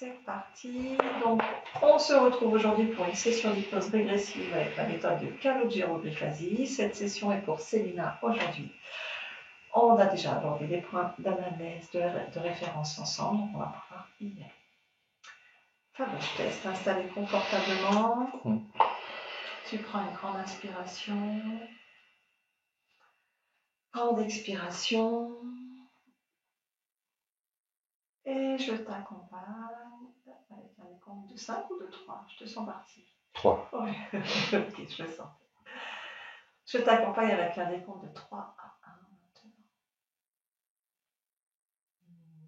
C'est parti. Donc, on se retrouve aujourd'hui pour une session d'hypnose régressive avec la méthode de Calogero-Brifazi. Cette session est pour Célina aujourd'hui. On a déjà abordé des points d'analyse de référence ensemble, donc on va pouvoir y aller. Fabien, je te laisse t'installer confortablement. Tu prends une grande inspiration, grande expiration. Et je t'accompagne avec un décompte de 5 ou de 3. Je te sens parti. 3. Ouais. Ok, je le sens. Je t'accompagne avec un décompte de 3 à 1 maintenant.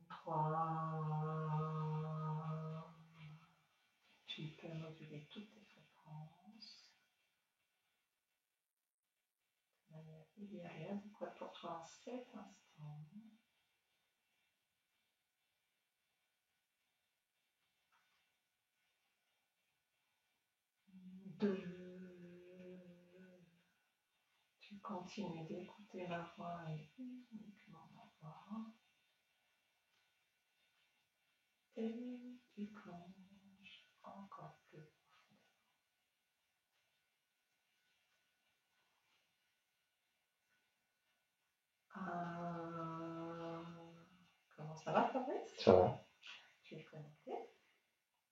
3. Tu peux moduler toutes tes fréquences de manière idéale et adéquate pour toi en cet instant. 2. Tu continues d'écouter ma voix et uniquement ma voix. Et tu plonges encore plus profondément. Comment ça va, Fabrice? Ça va. Tu es connecté?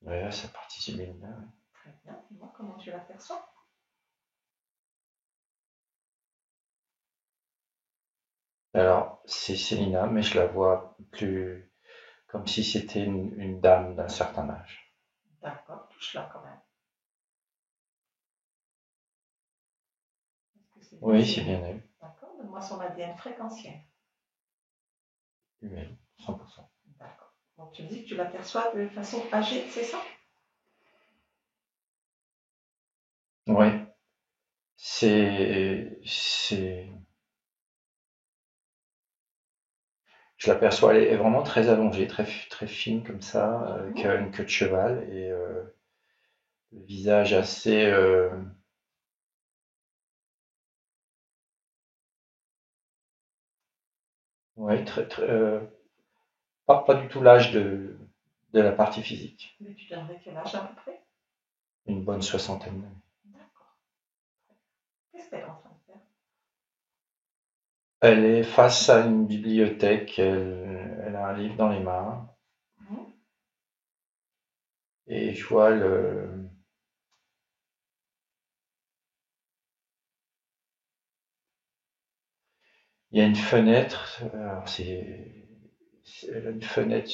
Ouais, ça participe bien. Ouais. Très bien. Et moi, comment tu l'aperçois? Alors, c'est Célina, mais je la vois plus comme si c'était une dame d'un certain âge. D'accord, touche-la quand même. Oui, c'est bien elle. D'accord, donne-moi son ADN fréquentiel. Humaine, 100%. D'accord. Donc tu me dis que tu l'aperçois de façon âgée, c'est ça? Oui. Je l'aperçois, elle est vraiment très allongée, très, très fine comme ça, avec une queue de cheval et le visage assez... Oui, pas du tout l'âge de la partie physique. Mais tu donnerais quel âge à peu près? Une bonne soixantaine. D'accord. Qu'est-ce qu'elle est en train de faire? Elle est face à une bibliothèque, elle a un livre dans les mains. Et je vois il y a une fenêtre, alors elle a une fenêtre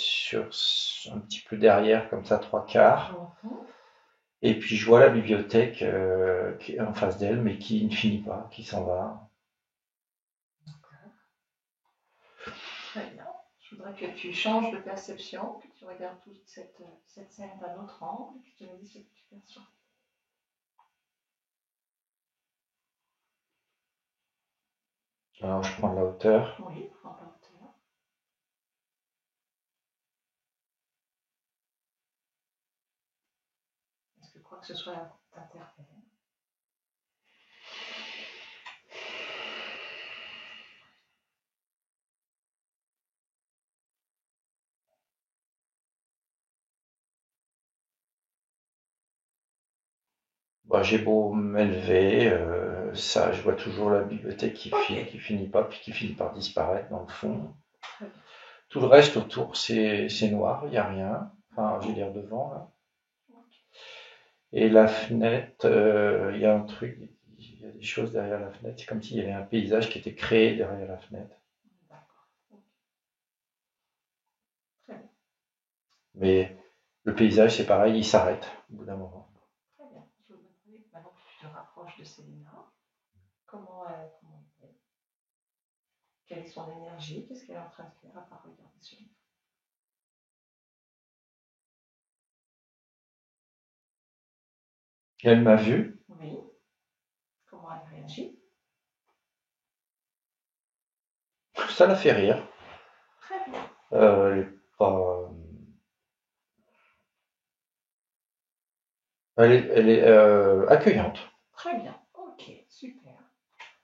un petit peu derrière, comme ça, 3/4. Et puis je vois la bibliothèque qui est en face d'elle, mais qui ne finit pas, qui s'en va. D'accord. Très bien. Je voudrais que tu changes de perception, que tu regardes toute cette scène d'un autre angle, et que tu me dises ce que tu perçois. Alors je prends de la hauteur. Oui, prends ta hauteur. Est-ce que quoi que ce soit t'interpelle? Bah, j'ai beau m'élever, ça, je vois toujours la bibliothèque qui finit pas, puis qui finit par disparaître dans le fond. Tout le reste autour, c'est noir, il n'y a rien. Enfin, je veux dire devant, là. Et la fenêtre, il y a un truc, il y a des choses derrière la fenêtre. C'est comme s'il y avait un paysage qui était créé derrière la fenêtre. D'accord. Très bien. Mais le paysage, c'est pareil, il s'arrête au bout d'un moment. Très bien. Je voudrais maintenant que tu te rapproches de Célina. Comment elle est? Quelle est son énergie? Qu'est-ce qu'elle est en train de faire à part regarder ce livre? Elle m'a vu. Oui. Comment elle réagit? Ça la fait rire. Très bien. Elle est pas... Elle est accueillante. Très bien. Ok, super.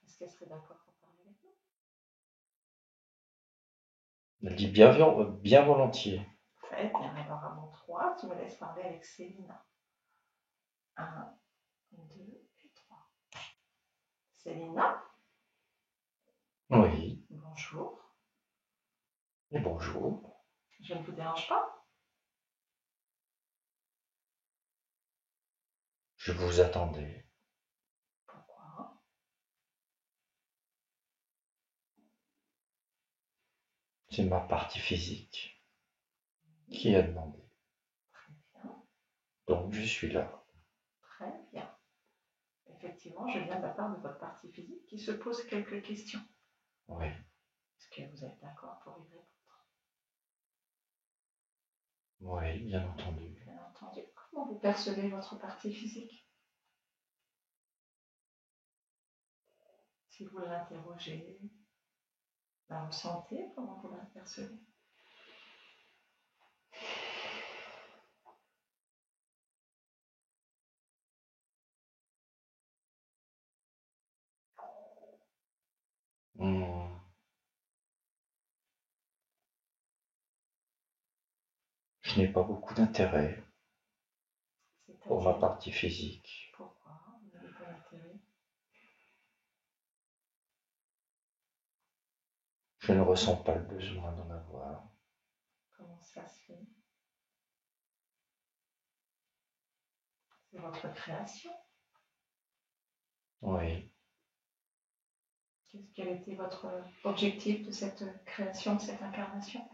Est-ce qu'elle serait d'accord pour parler avec nous? Elle dit bien volontiers. Très bien. Alors avant 3, 3, tu me laisses parler avec Célina. 1, 2 et 3. Célina? Oui, Bonjour. et bonjour. Je ne vous dérange pas? Je vous attendais. Pourquoi? C'est ma partie physique qui a demandé. Très bien, Donc je suis là. très bien. Effectivement, je viens de la part de votre partie physique qui se pose quelques questions. Oui, Est-ce que vous êtes d'accord pour y répondre? oui, bien entendu. Bien entendu. Comment vous percevez votre partie physique? Si vous l'interrogez, la ressentez, comment vous la percevez? Hmm. Je n'ai pas beaucoup d'intérêt pour ma C'est-à-dire, partie physique. pourquoi vous n'avez pas d'intérêt? Je ne ressens pas le besoin d'en avoir. Comment ça se fait? C'est votre création. Oui, Quel était votre objectif de cette création, de cette incarnation?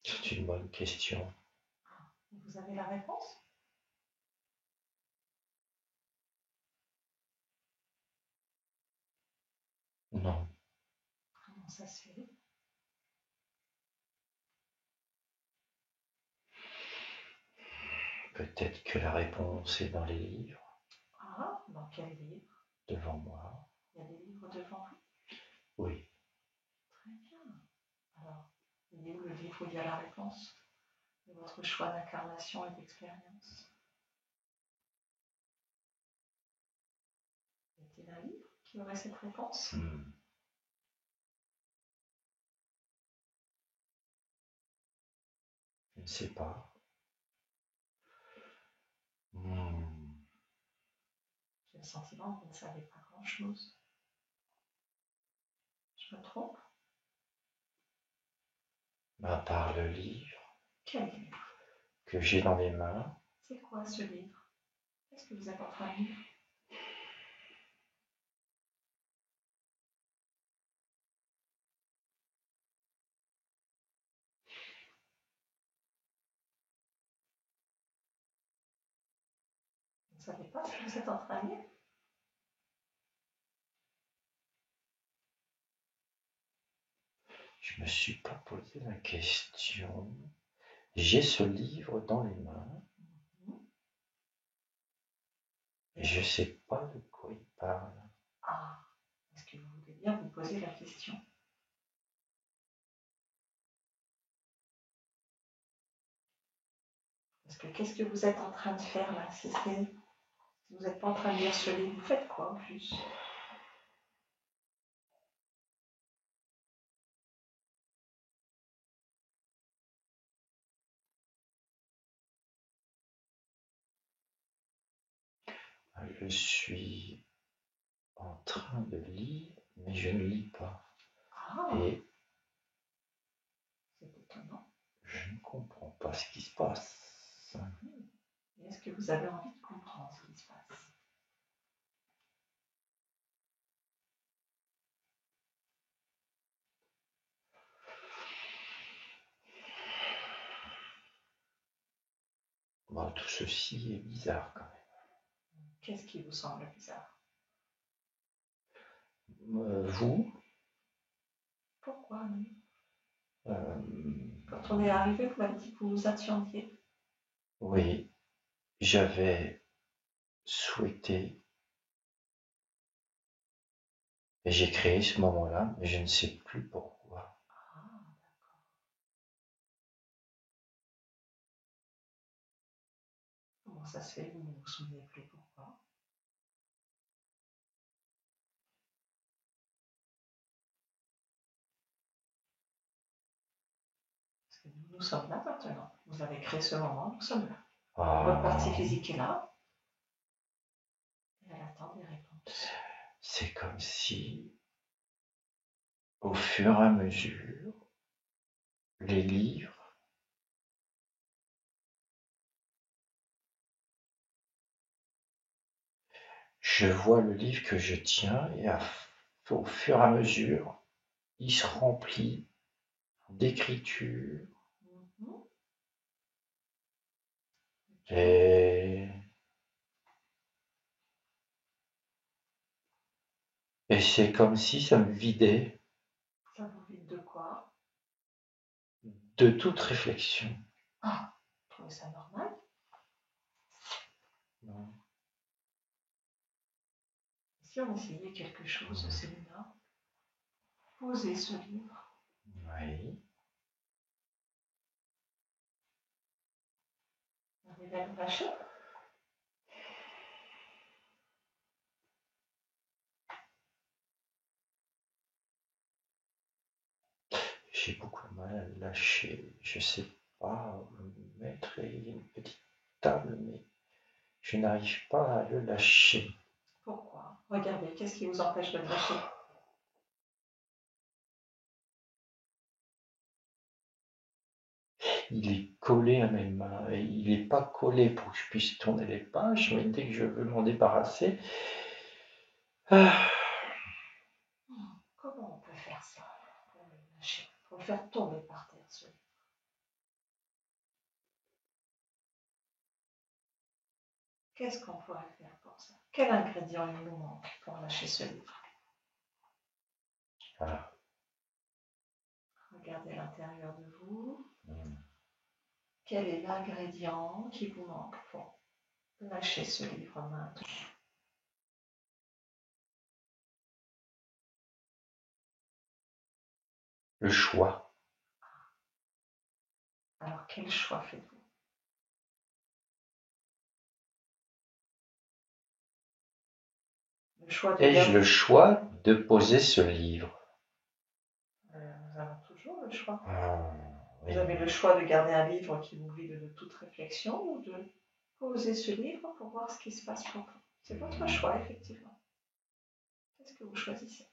c'est une bonne question. Vous avez la réponse? Non, Comment ça se fait? peut-être que la réponse est dans les livres, Ah, dans quel livre? devant moi. Il y a des livres devant vous? Oui, Très bien. Alors, il est où le livre où il y a la réponse de votre choix d'incarnation et d'expérience? Y a-t-il un livre qui aurait cette réponse? Je ne sais pas. Hmm. J'ai le sentiment que vous ne savez pas grand-chose. Je me trompe? À part le livre Quel livre? que j'ai dans les mains, C'est quoi ce livre? Qu'est-ce que vous êtes en train de lire? Vous ne savez pas ce que vous êtes en train de lire? je me suis pas posé la question. J'ai ce livre dans les mains et je ne sais pas de quoi il parle. Ah, est-ce que vous voulez bien vous poser la question? Parce que qu'est-ce que vous êtes en train de faire là? Si vous n'êtes pas en train de lire ce livre, vous faites quoi au juste? Je suis en train de lire, mais je ne lis pas. Ah, Et c'est étonnant. je ne comprends pas ce qui se passe. Et est-ce que vous avez envie de comprendre ce qui se passe? Bon, tout ceci est bizarre quand même. Qu'est-ce qui vous semble bizarre? Vous, Pourquoi nous? euh, Quand on est arrivé, vous m'avez dit que vous nous attendiez. oui, j'avais souhaité, et j'ai créé ce moment-là, mais je ne sais plus pourquoi. Ah, Comment ça se fait que vous ne vous souvenez plus? Pourquoi? Parce que nous sommes là maintenant. Vous avez créé ce moment, nous sommes là. Votre partie physique est là. Et elle attend des réponses. C'est comme si, au fur et à mesure, les livres, je vois le livre que je tiens et au fur et à mesure, il se remplit d'écriture Mhm. et c'est comme si ça me vidait Ça vous vide de quoi? de toute réflexion. Ah, vous trouvez ça normal? Non. Si on essayait quelque chose, Célina, posez ce livre. Oui. Vous arrivez à le lâcher? J'ai beaucoup de mal à le lâcher. Je sais pas où le mettre. Et il y a une petite table, mais je n'arrive pas à le lâcher. Pourquoi? Regardez, qu'est-ce qui vous empêche de le lâcher? Il est collé à mes mains. Et il n'est pas collé pour que je puisse tourner les pages, mais dès que je veux m'en débarrasser, Comment on peut faire ça pour le lâcher? Pour le faire tomber par terre, ce livre. Qu'est-ce qu'on pourrait faire pour ça? Quel ingrédient il nous manque pour lâcher ce livre? voilà. Regardez l'intérieur de vous. Quel est l'ingrédient qui vous manque pour lâcher ce livre maintenant? Le choix. Alors, quel choix faites-vous? Le choix de Ai-je le choix de poser ce livre? Nous avons toujours le choix. Oui. Vous avez le choix de garder un livre qui vous vide de toute réflexion ou de poser ce livre pour voir ce qui se passe pour vous. C'est votre choix, effectivement. Qu'est-ce que vous choisissez?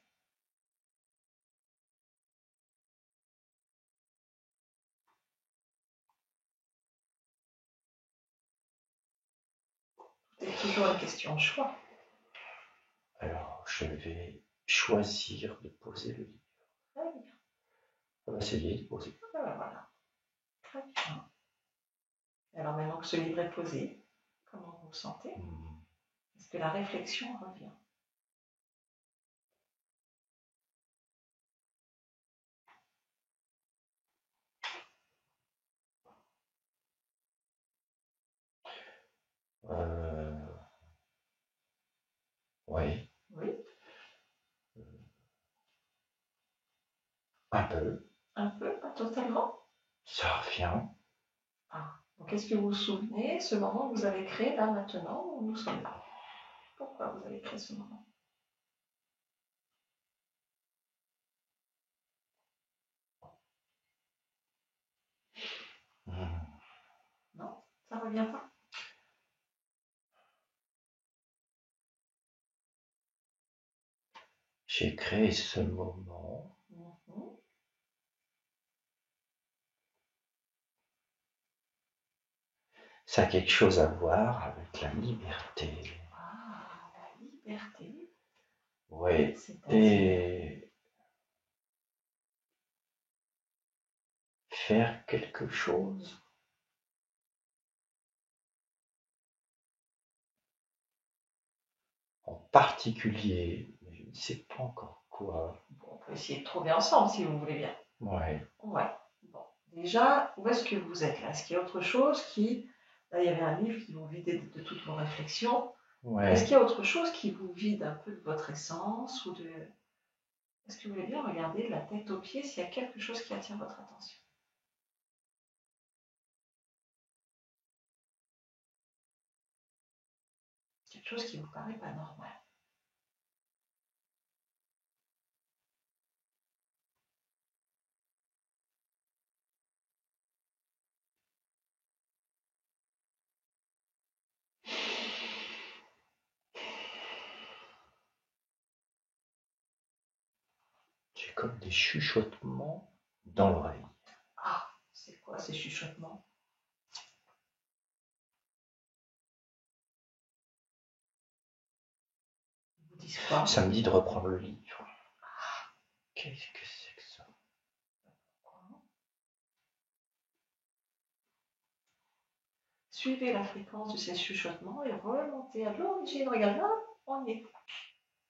C'est toujours une question de choix. Alors, je vais choisir de poser le livre. Très bien. On va essayer de poser. Voilà. Très bien. Et alors maintenant que ce livre est posé, comment vous vous sentez? Est-ce que la réflexion revient? Oui, Oui, un peu. un peu, pas totalement. Ça revient. Ah, donc est-ce que vous vous souvenez ce moment que vous avez créé là maintenant où nous sommes là? Pourquoi vous avez créé ce moment? Non, ça ne revient pas. J'ai créé ce moment. Ça a quelque chose à voir avec la liberté. Ah, la liberté. Oui. C'est-à-dire Et faire quelque chose. En particulier, mais je ne sais pas encore quoi. bon, on peut essayer de trouver ensemble si vous voulez bien. Ouais. Ouais. Bon. Déjà, où est-ce que vous êtes là? Est-ce qu'il y a autre chose qui. Là, il y avait un livre qui vous vidait de toutes vos réflexions. Ouais. Est-ce qu'il y a autre chose qui vous vide un peu de votre essence ou de. Est-ce que vous voulez bien regarder de la tête aux pieds s'il y a quelque chose qui attire votre attention? quelque chose qui vous paraît pas normal. J'ai comme des chuchotements dans l'oreille. Ah, c'est quoi ces chuchotements? Ils vous disent quoi? Ça me dit de reprendre le livre. Qu'est-ce que c'est que ça? Suivez la fréquence de ces chuchotements et remontez à l'origine. Regardez, là, on y est.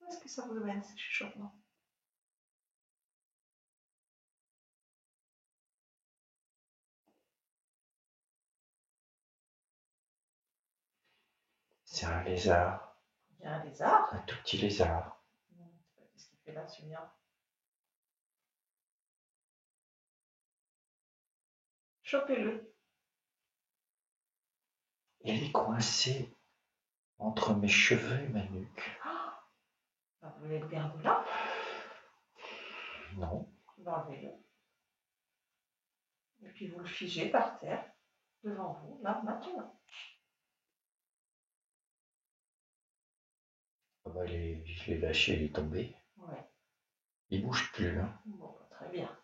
Où est-ce que ça vous mène, ces chuchotements? C'est un lézard. Il y a un lézard. Un tout petit lézard. Qu'est-ce qu'il fait là, celui-là? Chopez-le. Et elle est coincée entre mes cheveux et ma nuque. Ah, vous voulez le garder là? Non. Enlevez-le. Et puis vous le figez par terre, devant vous, là, maintenant. Ah bah, je l'ai lâché, il est tombé. Ouais. Il bouge plus. Hein. Bon, très bien.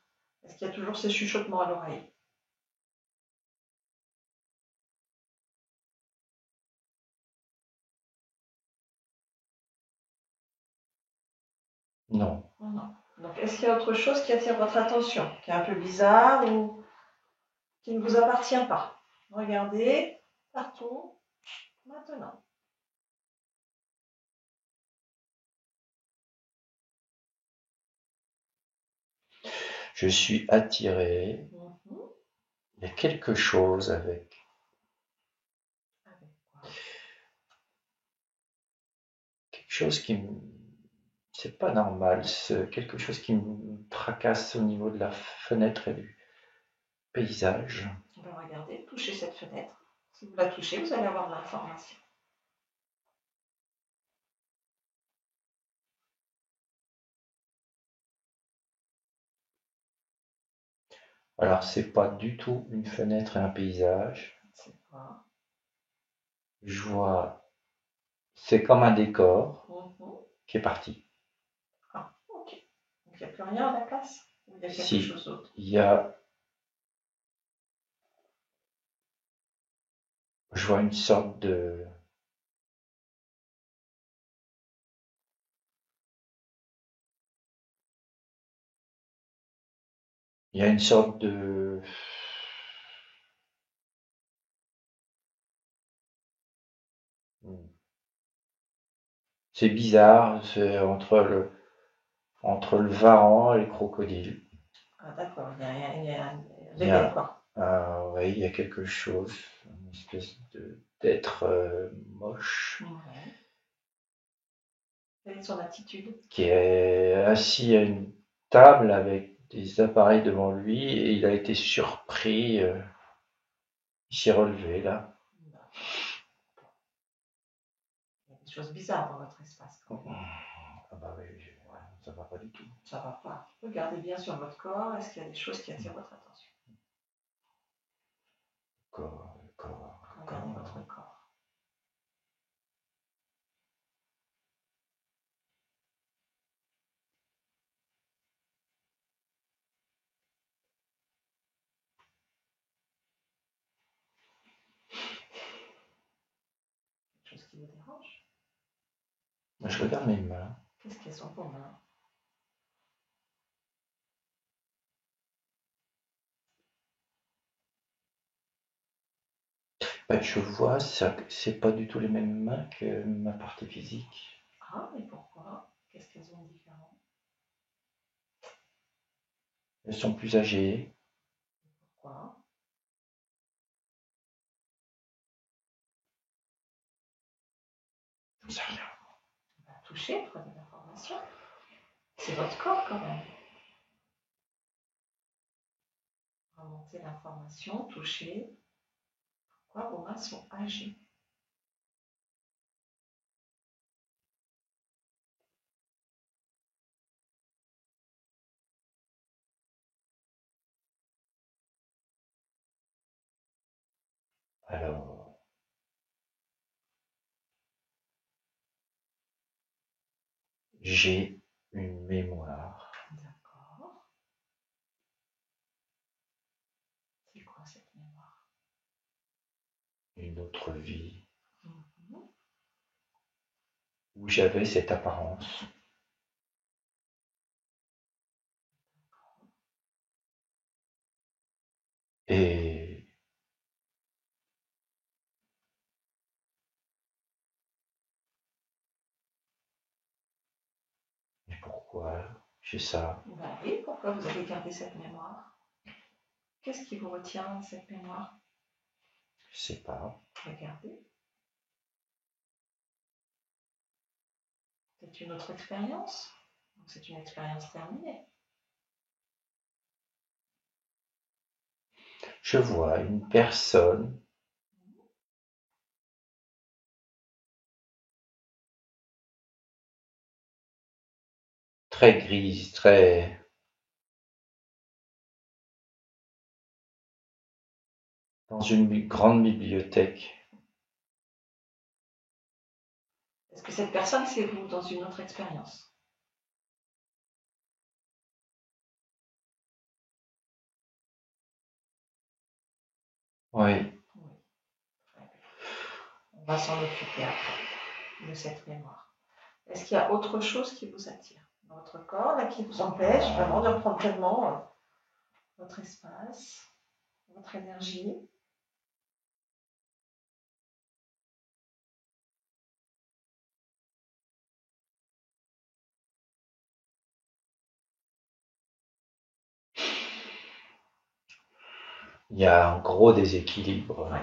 Est-ce qu'il y a toujours ces chuchotements à l'oreille? Non. Non. Donc, est-ce qu'il y a autre chose qui attire votre attention, qui est un peu bizarre ou qui ne vous appartient pas? Regardez partout, maintenant. Je suis attiré. Mhm. Il y a quelque chose avec. Avec quoi? Quelque chose qui me. C'est pas normal. C'est quelque chose qui me tracasse au niveau de la fenêtre et du paysage. Ben, regardez, touchez cette fenêtre. Si vous la touchez, vous allez avoir de l'information. Alors, c'est pas du tout une fenêtre et un paysage. C'est quoi? Je vois. C'est comme un décor Mhm. qui est parti. Ah, ok. Donc, il n'y a plus rien à la place? Ou il y a quelque Si, chose d'autre? il y a. Je vois une sorte de. Il y a une sorte de. C'est bizarre, c'est entre le varan et le crocodile. Ah, d'accord, il y a un Il y délai, a, quoi. ouais, il y a quelque chose, une espèce d'être moche, Ouais. Quelle est son attitude? qui est assis à une table avec des appareils devant lui et il a été surpris, il s'est relevé là. Il y a des choses bizarres dans votre espace, quand même. Ah bah oui, ça va pas du tout. Ça va pas. Regardez bien sur votre corps. Est-ce qu'il y a des choses qui attirent votre attention? Regardez votre corps. Quelque chose qui vous dérange? Je regarde mes mains. Qu'est-ce qu'elles sont vos mains? Ben, je vois, c'est pas du tout les mêmes mains que ma partie physique. Ah, mais pourquoi? Qu'est-ce qu'elles ont de différent? Elles sont plus âgées. Pourquoi? J'en sais rien. Bah, touchez, prenez l'information. C'est votre corps, quand même. Remontez l'information, touchez. Pourquoi vos mains sont âgées? Alors, j'ai une mémoire, D'accord. C'est quoi cette mémoire? une autre vie, Mhm. où j'avais cette apparence. Et pourquoi j'ai ça? Bah oui, pourquoi vous avez gardé cette mémoire? Qu'est-ce qui vous retient de cette mémoire? Je sais pas. Regardez. C'est une autre expérience. Donc c'est une expérience terminée. Je vois une personne très grise, très dans une grande bibliothèque. Est-ce que cette personne, c'est vous dans une autre expérience? Oui. Oui. On va s'en occuper après de cette mémoire. Est-ce qu'il y a autre chose qui vous attire dans votre corps, là, qui vous empêche vraiment de reprendre pleinement votre espace, votre énergie? Il y a un gros déséquilibre. Ouais.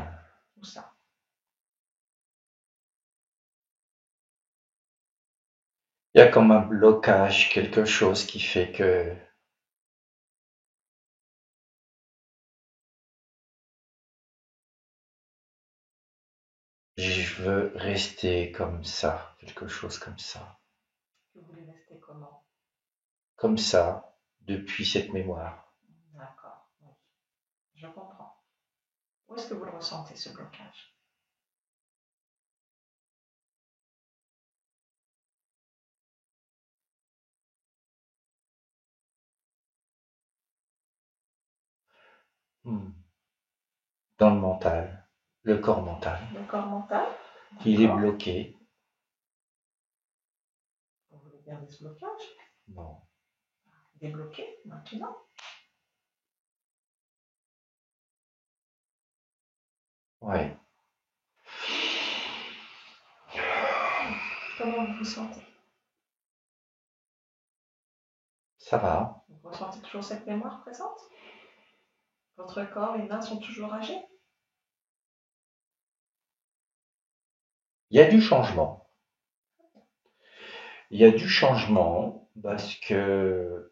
Tout ça. Il y a comme un blocage, quelque chose qui fait que je veux rester comme ça, quelque chose Vous voulez rester comment? comme ça, depuis cette mémoire. D'accord, oui. Je comprends. Où est-ce que vous le ressentez, ce blocage? Dans le mental, le corps mental. Le corps mental? Il est D'accord. bloqué. Vous voulez garder ce blocage? Non. Débloquer maintenant? Ouais. Comment vous vous sentez? Ça va. Vous ressentez toujours cette mémoire présente? Votre corps, les mains sont toujours âgées? Il y a du changement. Il y a du changement parce que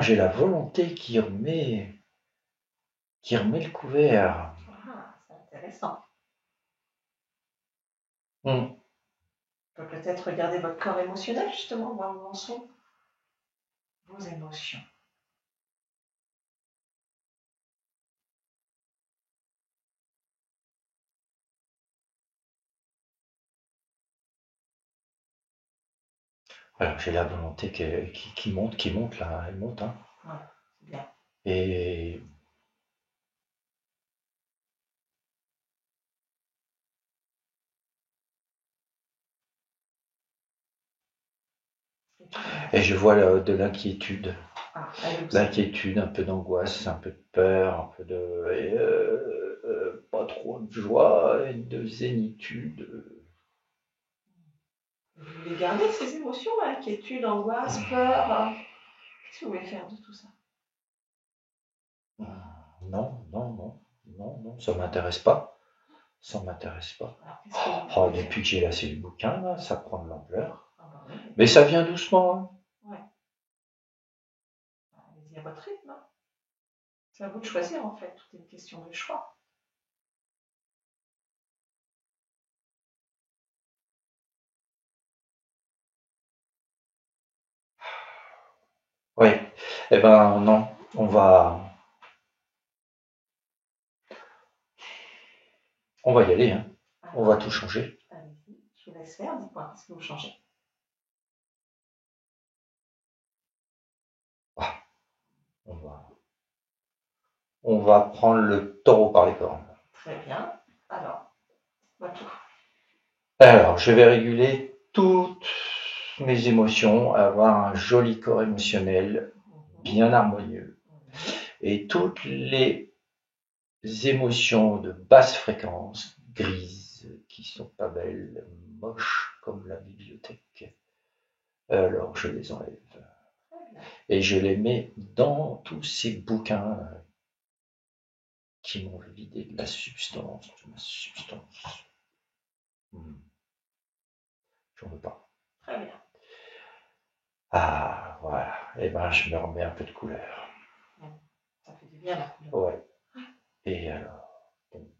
j'ai la volonté qui remet le couvert. Ah, c'est intéressant. Hmm. On peut peut-être regarder votre corps émotionnel, justement, voir où en sont vos émotions. Alors j'ai la volonté qui monte là, elle monte, hein. Ouais, c'est bien. Et Et je vois de l'inquiétude. Ah, elle aussi. L'inquiétude, un peu d'angoisse, un peu de peur, un peu pas trop de joie et de zénitude. Vous voulez garder ces émotions, inquiétude, angoisse, peur? Qu'est-ce que vous voulez faire de tout ça? Non, non, non, non, non, ça m'intéresse pas. Ça m'intéresse pas. Alors, qu'est-ce que vous Oh, voulez depuis faire? que j'ai lassé le bouquin, là, ça prend de l'ampleur. Ah, bah oui. Mais ça vient doucement, hein. Ouais. Allez-y à votre rythme, hein. C'est à vous de choisir, en fait. Tout est une question de choix. Oui. Eh ben non. On va y aller, hein. On va tout changer. Allez-y, je vous laisse faire, dites-moi ce que vous changez. On va prendre le taureau par les cornes. Très bien. Alors, dites-moi tout. Alors, je vais réguler toutes mes émotions, avoir un joli corps émotionnel, bien harmonieux. Et toutes les émotions de basse fréquence, grises, qui sont pas belles, moches comme la bibliothèque. Alors, je les enlève. Et je les mets dans tous ces bouquins qui m'ont vidé de la substance, de ma substance. J'en veux pas. Très bien. Ah, voilà. Et ben, je me remets un peu de couleur. Ça fait du bien la couleur. Ouais. Et alors, donc.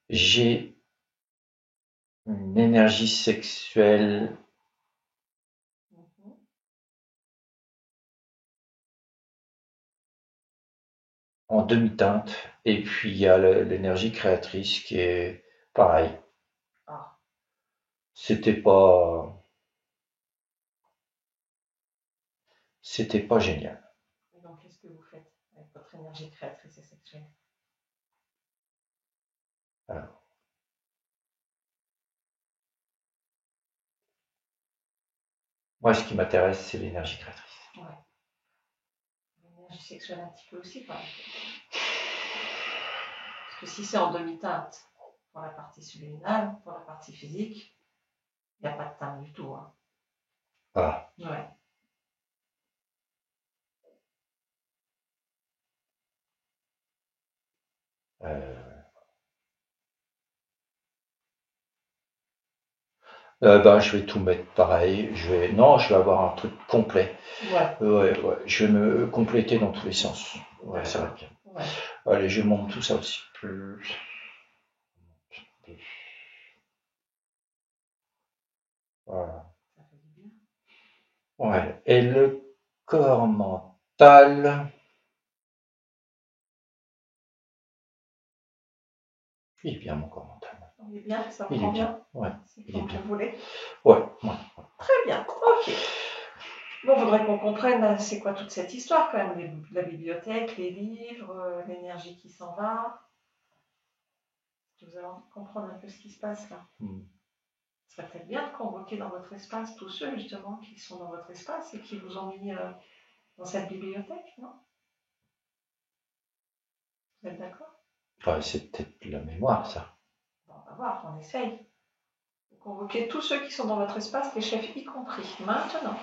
J'ai une énergie sexuelle en demi-teinte, et puis il y a l'énergie créatrice qui est pareil. Ah. C'était pas génial. Et donc, qu'est-ce que vous faites avec votre énergie créatrice et sexuelle? Alors, moi, ce qui m'intéresse, c'est l'énergie créatrice. Ouais. L'énergie sexuelle un petit peu aussi, quand même. Parce que si c'est en demi-teinte pour la partie subliminale, pour la partie physique, il n'y a pas de teinte du tout. Hein. Ah. Ouais. Ben, je vais tout mettre pareil. Non, je vais avoir un truc complet. Ouais. Ouais. Je vais me compléter dans tous les sens. Ouais, ça va être bien. Ouais. Allez, je monte tout ça aussi. Voilà. Ça fait du bien. Ouais. Et le corps mental. Il est bien, mon corps mental. Il est bien, ça Il prend est bien. Ouais. C'est comme vous voulez. Ouais. Très bien, ok. Bon, il faudrait qu'on comprenne c'est quoi toute cette histoire quand même, la bibliothèque, les livres, l'énergie qui s'en va. Vous avez envie de comprendre un peu ce qui se passe là. Ce serait peut-être bien de convoquer dans votre espace tous ceux justement qui sont dans votre espace et qui vous ont mis dans cette bibliothèque, non? Vous êtes d'accord? Ouais, c'est peut-être la mémoire, ça. Bon, on va voir, on essaye. Vous convoquez tous ceux qui sont dans votre espace, les chefs y compris, maintenant.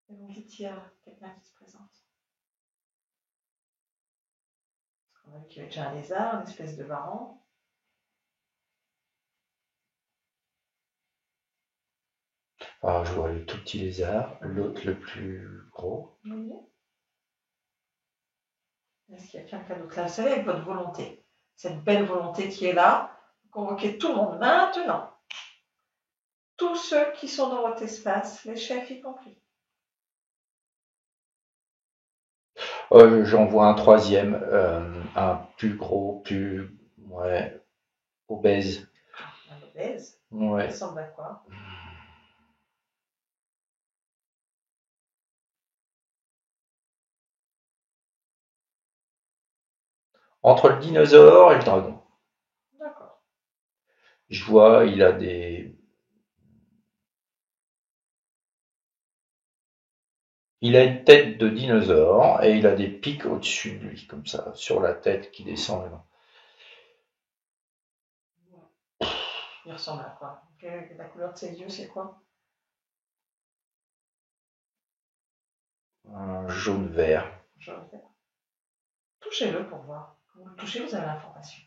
Et vous me dites s'il y a quelqu'un qui se présente. Parce qu'on a vu qu'il y avait déjà un lézard, une espèce de varan. Alors, je vois le tout petit lézard, l'autre le plus gros. Oui. Est-ce qu'il y a quelqu'un d'autre là? Vous savez, avec votre volonté, cette belle volonté qui est là, convoquez tout le monde maintenant. Tous ceux qui sont dans votre espace, les chefs y compris. J'en vois un troisième, un plus gros, obèse. Un obèse. Ouais. Il ressemble à quoi? Entre le dinosaure et le dragon. D'accord. Je vois, il a une tête de dinosaure et il a des pics au-dessus de lui, comme ça, sur la tête qui descend. Il ressemble à quoi? La couleur de ses yeux, c'est quoi? Un jaune-vert. Jaune-vert. Touchez-le pour voir. Quand vous le touchez, vous avez l'information.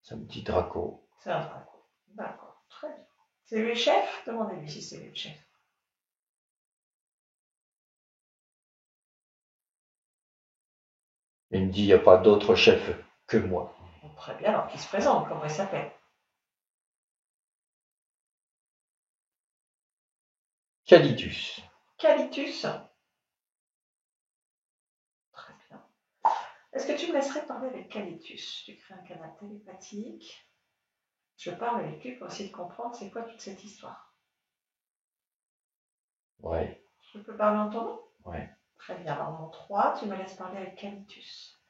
C'est un petit Draco. C'est un dragon. D'accord. Très bien. C'est lui le chef? Demandez-lui si c'est lui le chef. Il me dit, il n'y a pas d'autre chef que moi. Très bien, alors qui se présente, comment il s'appelle? Calitus. Calitus. Très bien. Est-ce que tu me laisserais parler avec Calitus? Tu crées un canal télépathique. Je parle avec lui pour essayer de comprendre c'est quoi toute cette histoire. Ouais, Je peux parler en ton nom? ouais. Très bien, alors mon 3, tu me laisses parler avec Calitus.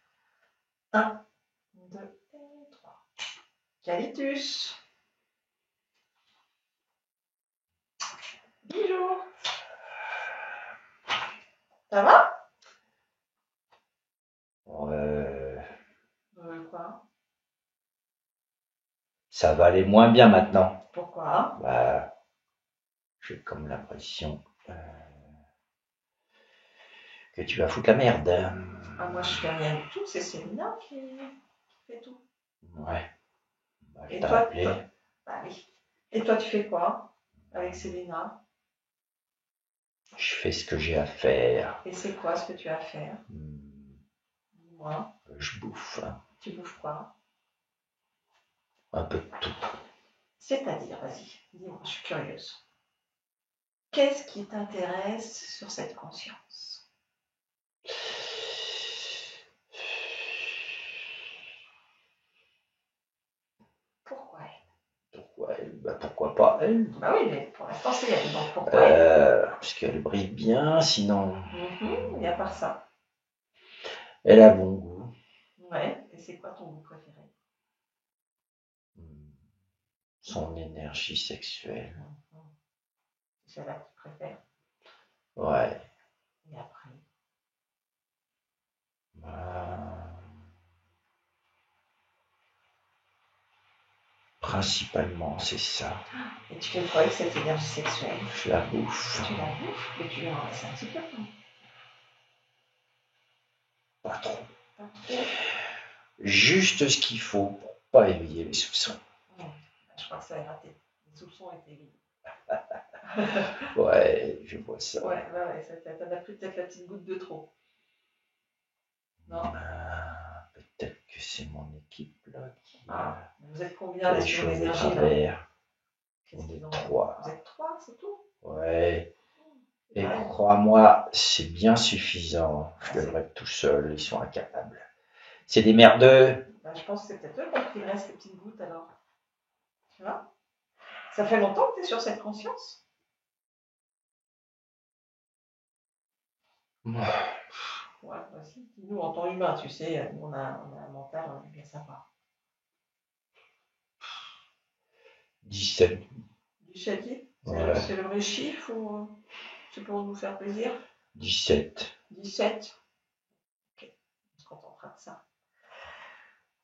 1, 2 et 3. Calitus. Bijou. Ça va? Quoi? Ça va aller moins bien maintenant. Pourquoi? Bah, j'ai comme l'impression que tu vas foutre la merde. Ah, moi je fais rien du tout, c'est Célina qui fait tout. Ouais. Bah, je Et t'ai toi, rappelé. bah oui. Et toi, tu fais quoi avec Célina? Je fais ce que j'ai à faire. Et c'est quoi ce que tu as à faire? Dis-moi. Je bouffe Tu bouffes quoi? un peu de tout. C'est-à-dire, vas-y, dis-moi, je suis curieuse. Qu'est-ce qui t'intéresse sur cette conscience? Pourquoi elle? Pourquoi elle? Bah, pourquoi pas elle? Bah oui, mais pour l'instant c'est elle, donc pourquoi elle? Parce qu'elle brille bien, sinon Et à part ça. elle a bon goût. Ouais, et c'est quoi ton goût préféré? Son énergie sexuelle. C'est celle-là que tu préfères. Ouais. Et après? Bah, principalement, c'est ça. Et tu fais quoi avec cette énergie sexuelle? Je la bouffe. Tu la bouffes et tu lui en laisses un petit peu. Pas trop. Pas trop. Juste ce qu'il faut pour pas éveiller les soupçons. Je crois que ça a raté. Les soupçons étaient évidents. Ouais, je vois ça. Ouais, t'en as pris peut-être la petite goutte de trop. Non? Peut-être que c'est mon équipe là qui vous êtes combien les sur choses de l'énergie là? travers. On est 3. Vous êtes 3, c'est tout? Ouais. Et crois-moi, c'est bien suffisant. Je devrais être tout seul, ils sont incapables. C'est des merdeux. Bah, je pense que c'est peut-être eux qui ont pris le reste des petites gouttes alors. Tu vois? Ça fait longtemps que tu es sur cette conscience? Ouais, aussi. Nous, en tant qu'humains, tu sais, on a un mental bien sympa. 17. 17, Ouais. c'est le vrai chiffre ou c'est pour nous faire plaisir? 17. 17. Ok, on se contentera de ça.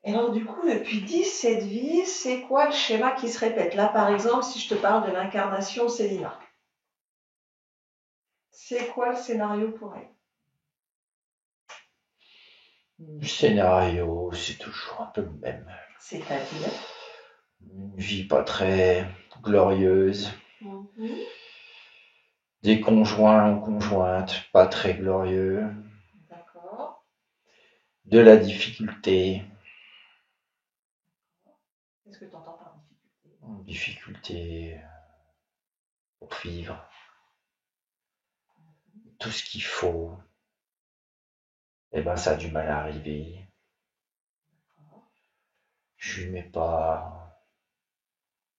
Et donc, du coup, depuis 17 vies, c'est quoi le schéma qui se répète? Là, par exemple, si je te parle de l'incarnation Célina, c'est quoi le scénario pour elle? Le scénario, c'est toujours un peu le même. C'est-à-dire? Une vie pas très glorieuse. Des conjoints ou conjointes pas très glorieux. D'accord. De la difficulté. Qu'est-ce que tu entends par difficulté? Difficulté pour vivre. Tout ce qu'il faut. Eh ben, ça a du mal à arriver. Je lui mets pas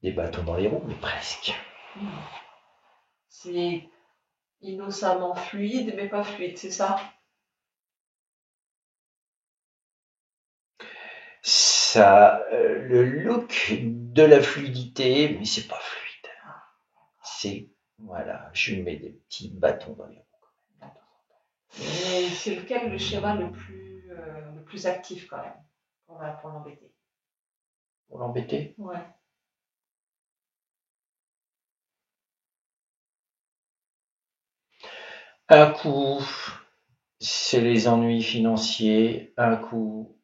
des bâtons dans les roues, mais presque. C'est innocemment fluide, mais pas fluide, c'est ça? Ça a le look de la fluidité, mais c'est pas fluide. C'est, voilà, je lui mets des petits bâtons dans les roues. Mais c'est lequel le schéma le plus actif quand même, pour l'embêter? Pour l'embêter? Ouais. Un coup, c'est les ennuis financiers. Un coup,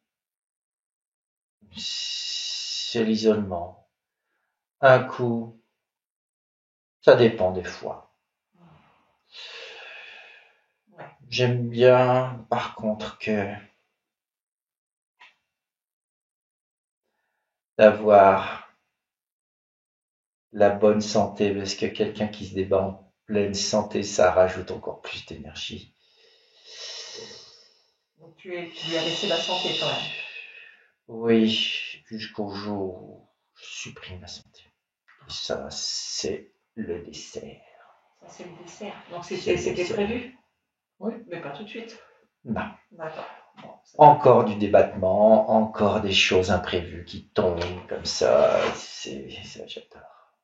c'est l'isolement. Un coup, ça dépend des fois. Ouais. J'aime bien, par contre, que d'avoir la bonne santé, parce que quelqu'un qui se débat en pleine santé, ça rajoute encore plus d'énergie. Donc tu lui as laissé la santé quand même. Oui, jusqu'au jour où je supprime la santé. Et ça, c'est le dessert. Ça c'est le dessert. Donc C'est c'était le dessert. prévu? Oui. Mais pas tout de suite. Non. D'accord. Bon, Encore du débattement, encore des choses imprévues qui tombent comme ça. C'est ça, j'adore.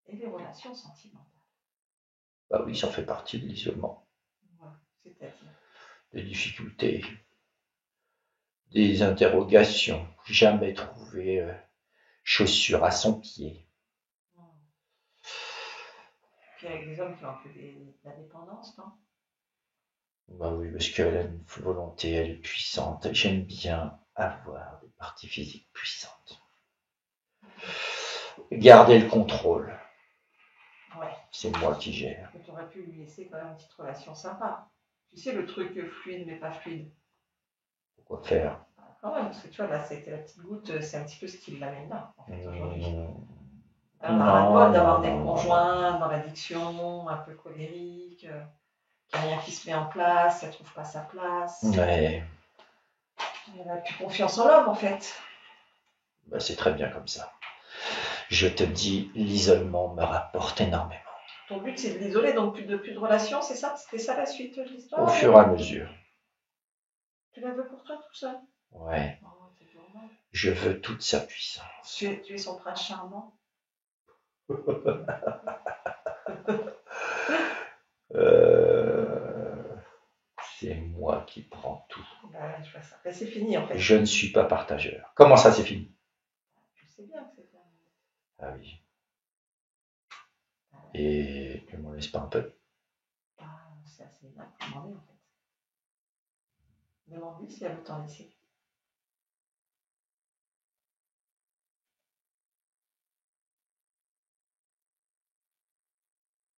Et les relations sentimentales? Bah oui, ça fait partie de l'isolement. Ouais, c'est-à-dire? Des difficultés, des interrogations. Jamais trouvé chaussure à son pied. Puis avec des hommes qui ont un peu de la dépendance, non? Bah oui, parce qu'elle a une volonté, elle est puissante. J'aime bien avoir des parties physiques puissantes. Garder le contrôle. Ouais. C'est moi qui gère. Mais tu aurais pu lui laisser quand même une petite relation sympa. Tu sais, le truc fluide mais pas fluide. Pourquoi faire? Quand même, parce que tu vois, là, c'était la petite goutte, c'est un petit peu ce qui l'amène là, en fait, aujourd'hui. On a ras-le-bol d'avoir des conjoints dans l'addiction, un peu colériques, qu'il n'y a rien qui se met en place, elle ne trouve pas sa place. Ouais. Elle n'a plus confiance en l'homme, en fait. Bah, c'est très bien comme ça. Je te dis, l'isolement me rapporte énormément. Ton but, c'est de l'isoler, donc plus de relations, c'est ça? C'était ça la suite de l'histoire? Au fur et à mesure. Tu la veux pour toi tout seul? Ouais. Oh, c'est normal. Je veux toute sa puissance. Tu es son prince charmant? C'est moi qui prends tout. Ben, je vois ça. Ben, c'est fini en fait. Je ne suis pas partageur. Comment ça, c'est fini? Je sais bien que c'est terminé. Ah oui. Et tu m'en laisses pas un peu? Ah, c'est assez mal commandé en fait. Demande-lui si elle veut t'en laisser.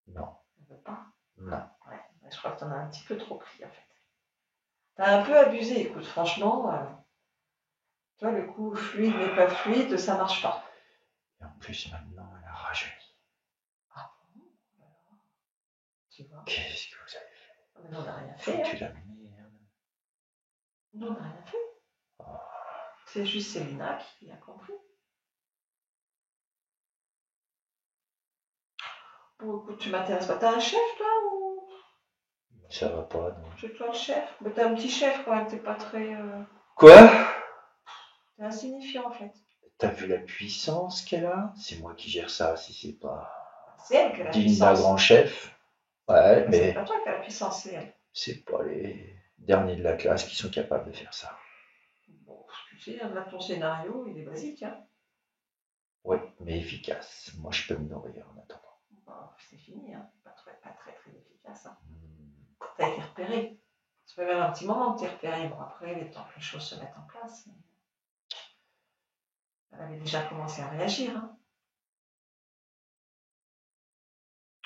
Non. Elle veut pas? Non. Ouais, je crois que t'en as un petit peu trop pris en fait. T'as un peu abusé, écoute, franchement. Tu vois, le coup fluide mais pas fluide, ça marche pas. Et en plus, maintenant, elle a rajeuni. Ah bon? Tu vois? Qu'est-ce que vous avez fait? Mais nous, on n'a rien fait. Foutu la merde. Nous, on n'a rien fait. Oh. C'est juste Célina qui a compris. Bon, écoute, tu m'intéresses pas. T'as un chef, toi, ou Ça va pas, non. c'est toi le chef? Mais t'as un petit chef quand même, t'es pas très. Quoi? T'es insignifiant en fait. T'as vu la puissance qu'elle a? C'est moi qui gère ça, si c'est pas C'est elle qui a la digne d'un puissance. grand chef. Ouais, C'est mais pas toi qui as la puissance, c'est elle. c'est pas les derniers de la classe qui sont capables de faire ça. Bon, tu sais, là, ton scénario, il est basique, hein. Oui, mais efficace. Moi, je peux me nourrir en attendant. Bah, c'est fini, hein. Pas très efficace, hein. T'as été repéré. Ça fait même un petit moment que t'es repéré. Bon, après, les temps que les choses se mettent en place. Mais elle avait déjà commencé à réagir, hein.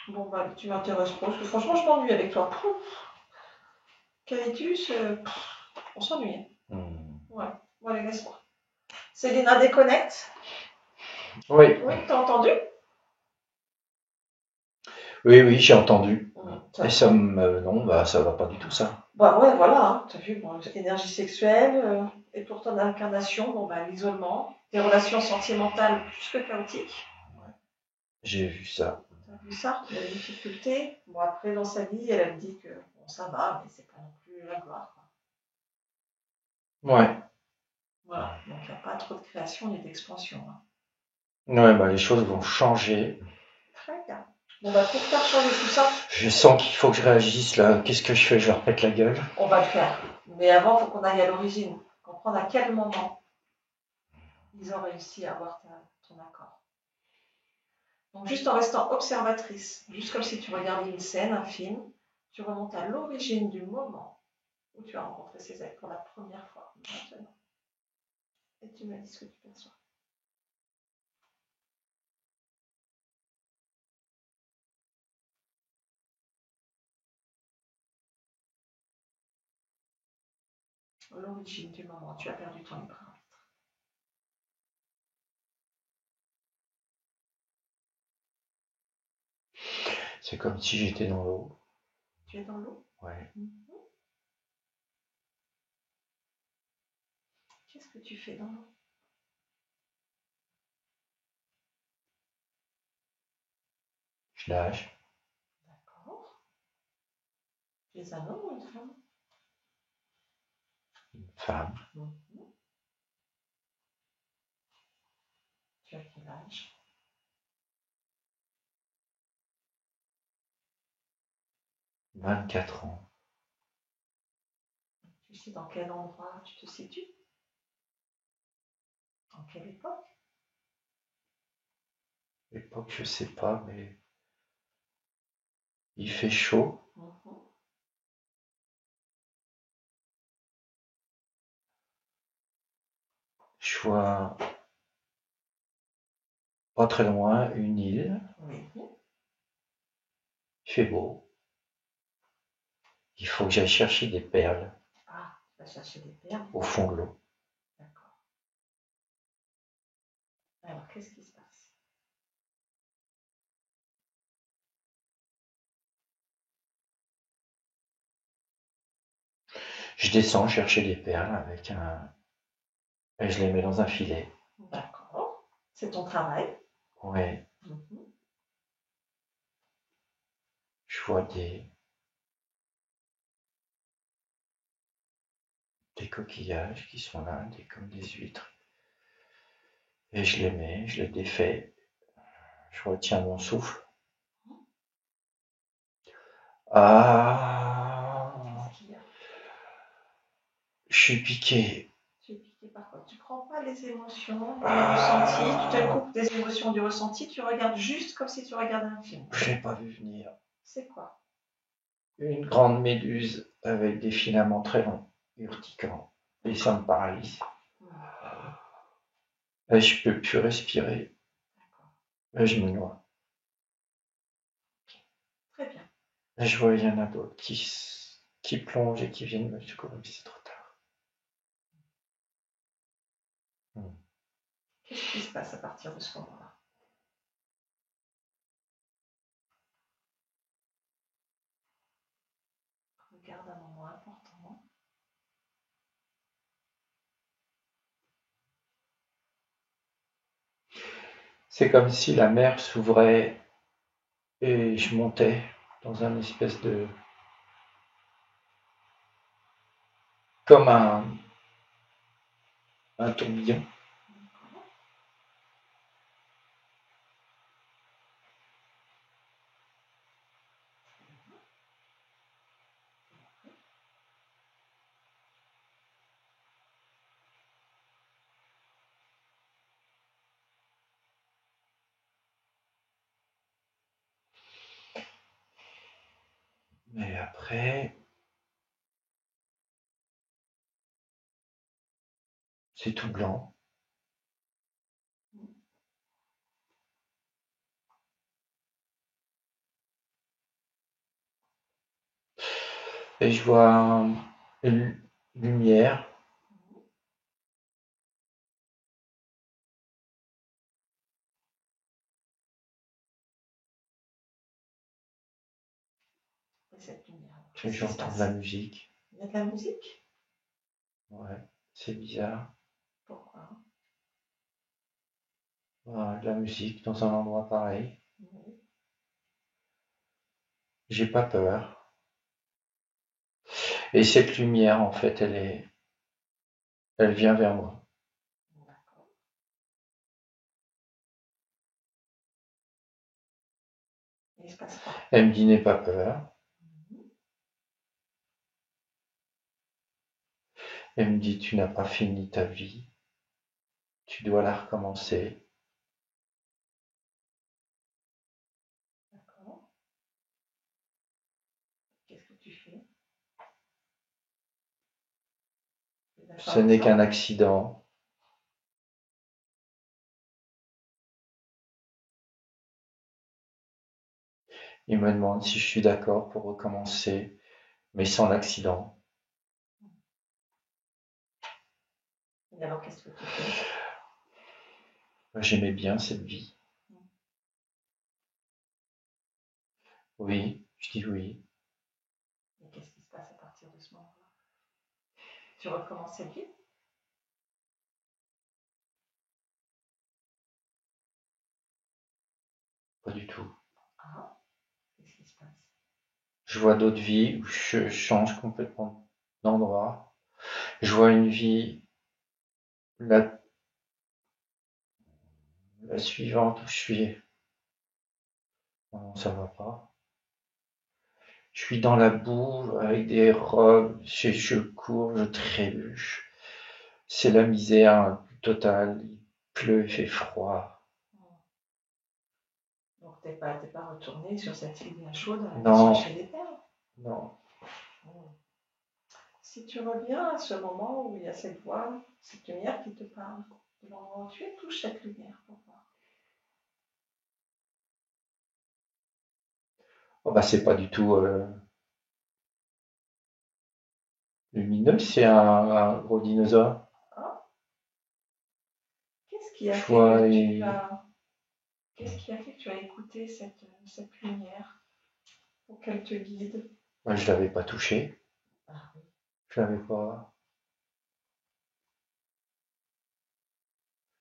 Bon, bah, tu m'intéresses pas, parce que franchement, je m'ennuie avec toi. Calitus, on s'ennuie. Ouais, bon, allez, laisse-moi. Célina déconnecte. Oui. Oui, t'as entendu? Oui, j'ai entendu. Ça Et ça me... Non, bah, ça va pas du tout, ça. Bah ouais, voilà, hein. T'as vu, bon, énergie sexuelle, et pour ton incarnation, bon, bah, l'isolement, des relations sentimentales plus que chaotiques. Ouais. J'ai vu ça. T'as vu ça? Il y a des difficultés. Bon, après, dans sa vie, elle me dit que bon, ça va, mais c'est pas non plus la gloire, quoi. Ouais. Voilà, donc il n'y a pas trop de création ni d'expansion, hein. Ouais, bah, les choses vont changer. Très bien. Bon, bah, pour faire changer tout ça, Je sens qu'il faut que je réagisse, là. Qu'est-ce que je fais? Je leur pète la gueule. on va le faire. Mais avant, il faut qu'on aille à l'origine, comprendre à quel moment ils ont réussi à avoir ton accord. Donc, juste en restant observatrice, juste comme si tu regardais une scène, un film, tu remontes à l'origine du moment où tu as rencontré ces êtres pour la première fois, maintenant. Et tu me dis ce que tu perçois. L'origine du moment où tu as perdu ton libre arbitre. C'est comme si j'étais dans l'eau. Tu es dans l'eau? Ouais. Qu'est-ce que tu fais dans l'eau? Je nage. D'accord. Tu es un homme ou une femme? Une femme. Tu as quel âge? 24 ans. Tu sais dans quel endroit tu te situes? En quelle époque? L'époque, je sais pas, mais il fait chaud. Je vois pas très loin une île. Oui. Il fait beau. Il faut que j'aille chercher des perles Ah, tu vas chercher des perles. au fond de l'eau. D'accord. Alors, qu'est-ce qui se passe? Je descends chercher des perles avec un... et je les mets dans un filet. D'accord. C'est ton travail? Ouais. Je vois des coquillages qui sont là, comme des huîtres. Et je les mets, je les défais. Je retiens mon souffle. Ah, Qu'est-ce qu'il y a? je suis piqué. Tu es piqué par quoi? Tu prends pas les émotions, du ressenti, tu te coupes des émotions du ressenti, tu regardes juste comme si tu regardais un film. Je l'ai pas vu venir. C'est quoi? Une grande méduse avec des filaments très longs, urticants. Et ça me paralyse. Et je peux plus respirer. Et je me noie. Très bien. Et je vois, il y en a d'autres qui plongent et qui viennent me secourir, mais c'est trop tard. Qu'est-ce qui se passe à partir de ce moment-là? Regarde un moment important. C'est comme si la mer s'ouvrait et je montais dans un espèce de... comme un tourbillon. Mais après, c'est tout blanc. Et je vois une lumière. Et cette lumière. Et j'entends de la musique. Il y a de la musique? Ouais, c'est bizarre. Pourquoi? Voilà, de la musique dans un endroit pareil. Oui. J'ai pas peur. Et cette lumière, en fait, elle vient vers moi. D'accord. Et il se passe quoi? Elle me dit n'aie pas peur. Elle me dit tu n'as pas fini ta vie. Tu dois la recommencer. D'accord. Qu'est-ce que tu fais? Ce n'est qu'un accident. Il me demande si je suis d'accord pour recommencer, mais sans l'accident. Et alors, qu'est-ce que tu fais? J'aimais bien cette vie. Oui, je dis oui. Et qu'est-ce qui se passe à partir de ce moment-là? Tu recommences cette vie? Pas du tout. Ah, qu'est-ce qui se passe? Je vois d'autres vies où je change complètement d'endroit. Je vois une vie, la, la suivante où je suis. Non, ça va pas. Je suis dans la boue avec des robes, je cours, je trébuche. C'est la misère totale. Il pleut, il fait froid. Donc t'es pas retourné sur cette île bien chaude à aller Non, chercher des perles. non. Si tu reviens à ce moment où il y a cette voix, cette lumière qui te parle, de l'endroit où tu es, touche cette lumière pour voir. Oh, bah, c'est pas du tout lumineux, c'est un gros dinosaure. Ah, qu'est-ce qui a Je fait vois, que tu as, qu'est-ce qui a fait que tu as écouté cette lumière pour qu'elle te guide? je l'avais pas touché. Ah oui. Je l'avais pas,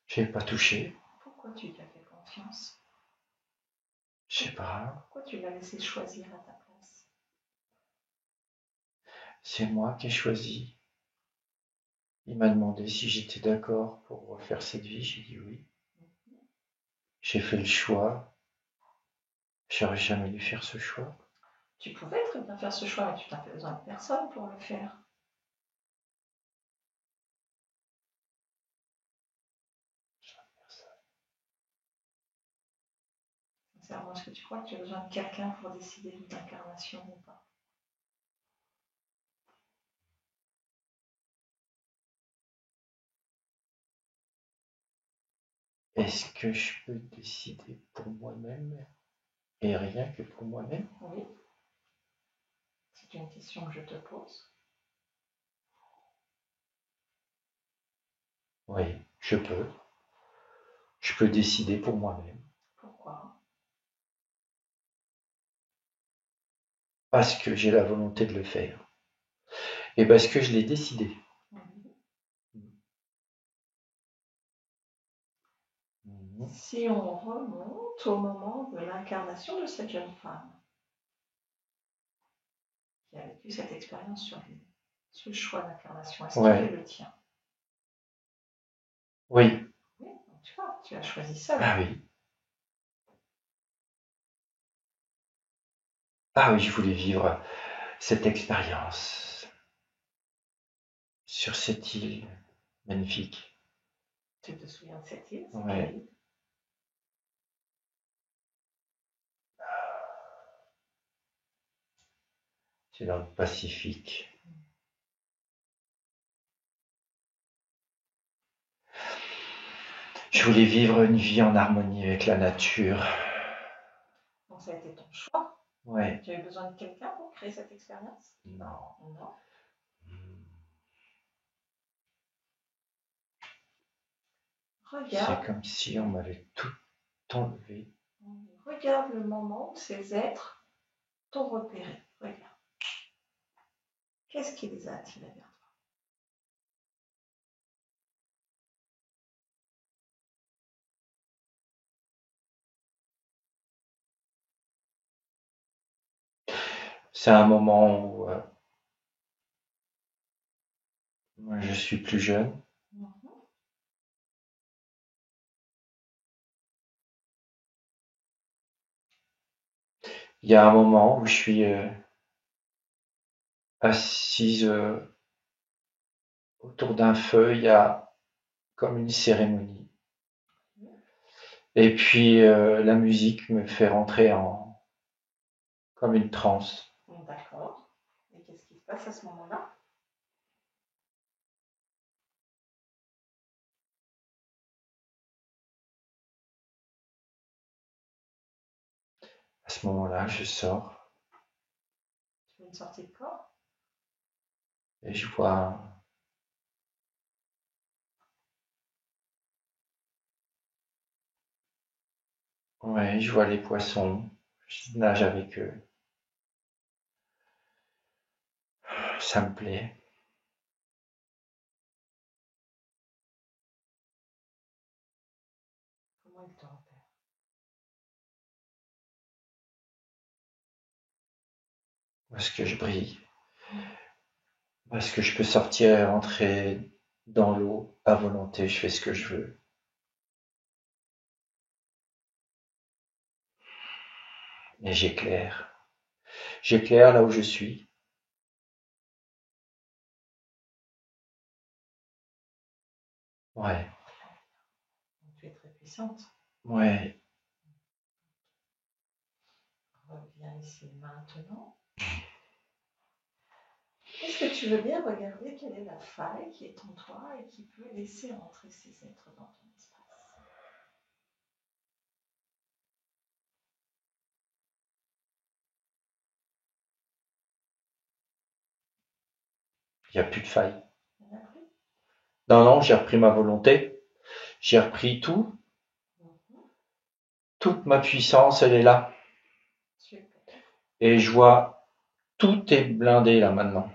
je l'ai pas touché. Pourquoi tu lui as fait confiance? Je sais pas. Pourquoi tu l'as laissé choisir à ta place? C'est moi qui ai choisi. Il m'a demandé si j'étais d'accord pour refaire cette vie. J'ai dit oui. J'ai fait le choix. J'aurais jamais dû faire ce choix. Tu pouvais très bien faire ce choix, mais tu n'as pas besoin de personne pour le faire. Sincèrement, est-ce que tu crois que tu as besoin de quelqu'un pour décider d'une incarnation ou pas? Est-ce que je peux décider pour moi-même et rien que pour moi-même? Oui, c'est une question que je te pose. Oui, je peux. Je peux décider pour moi-même. Pourquoi? Parce que j'ai la volonté de le faire. Et parce que je l'ai décidé. Si on remonte au moment de l'incarnation de cette jeune femme qui a vécu cette expérience sur lui, ce choix d'incarnation, est-ce qu'il est le tien? Oui. Oui, donc tu vois, tu as choisi ça. Ah oui. Ah oui, je voulais vivre cette expérience sur cette île magnifique. Tu te souviens de cette île? Ouais. C'est dans le Pacifique. Je voulais vivre une vie en harmonie avec la nature. Donc ça a été ton choix. Ouais. Tu as eu besoin de quelqu'un pour créer cette expérience? Non. Non. C'est Regarde, comme si on m'avait tout enlevé. regarde le moment où ces êtres t'ont repéré. Regarde. Qu'est-ce qui les a attirés vers toi? C'est un moment où je suis plus jeune. Il y a un moment où je suis assise autour d'un feu. Il y a comme une cérémonie. Et puis la musique me fait rentrer en comme une transe. D'accord. Et qu'est-ce qui se passe à ce moment-là? À ce moment-là, je sors Tu fais une sortie de corps? et je vois, ouais, je vois les poissons, Je nage avec eux. Ça me plaît. Comment ils te repèrent? Parce que je brille. Parce que je peux sortir et rentrer dans l'eau à volonté. Je fais ce que je veux. Et j'éclaire. J'éclaire là où je suis. Ouais, Donc, tu es très puissante. ouais. Reviens ici maintenant. Est-ce que tu veux bien regarder quelle est la faille qui est en toi et qui peut laisser entrer ces êtres dans ton espace? Il n'y a plus de faille. Il n'y en a plus? Non, non, j'ai repris ma volonté. J'ai repris tout. Toute ma puissance, elle est là. Super. Et je vois, tout est blindé là maintenant.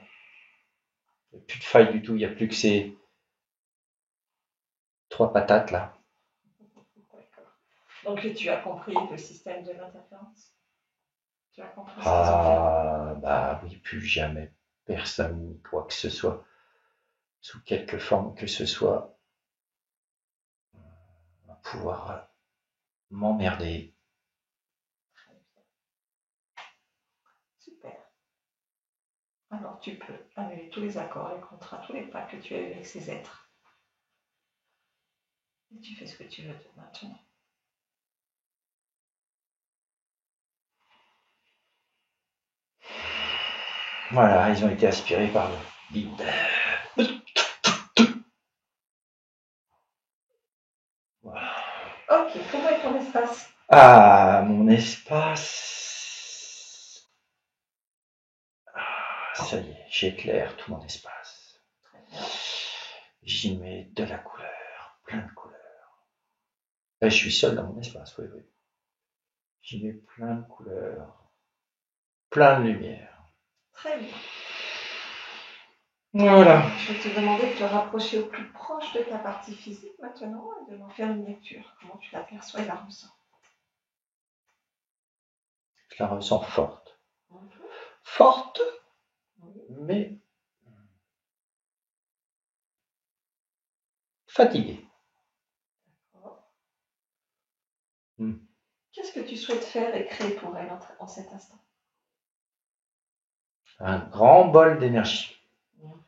Il n'y a plus de faille du tout. Il n'y a plus que ces 3 patates là. D'accord. Donc tu as compris le système de l'interférence? Tu as compris ce qu'ils ont Ah, bah oui, plus jamais personne, ni quoi que ce soit, sous quelque forme que ce soit, va pouvoir m'emmerder. fait? Très bien. Super. Alors tu peux annuler tous les accords, les contrats, tous les pactes que tu as eu avec ces êtres. Et tu fais ce que tu veux de maintenant. Voilà, ils ont été aspirés par le vide. Voilà. Ok, comment est ton espace? Ah, mon espace. Ah, ça y est, j'éclaire tout mon espace. Très bien. J'y mets de la couleur, plein de couleurs. Et je suis seul dans mon espace, oui, oui. J'y mets plein de couleurs, plein de lumière. Très bien. Voilà. Je vais te demander de te rapprocher au plus proche de ta partie physique maintenant et de m'en faire une lecture. Comment tu l'aperçois et la ressens? Je la ressens forte. Mhm. Forte, Oui. mais fatiguée. D'accord. Hmm. Qu'est-ce que tu souhaites faire et créer pour elle en cet instant? Un grand bol d'énergie. Mhm.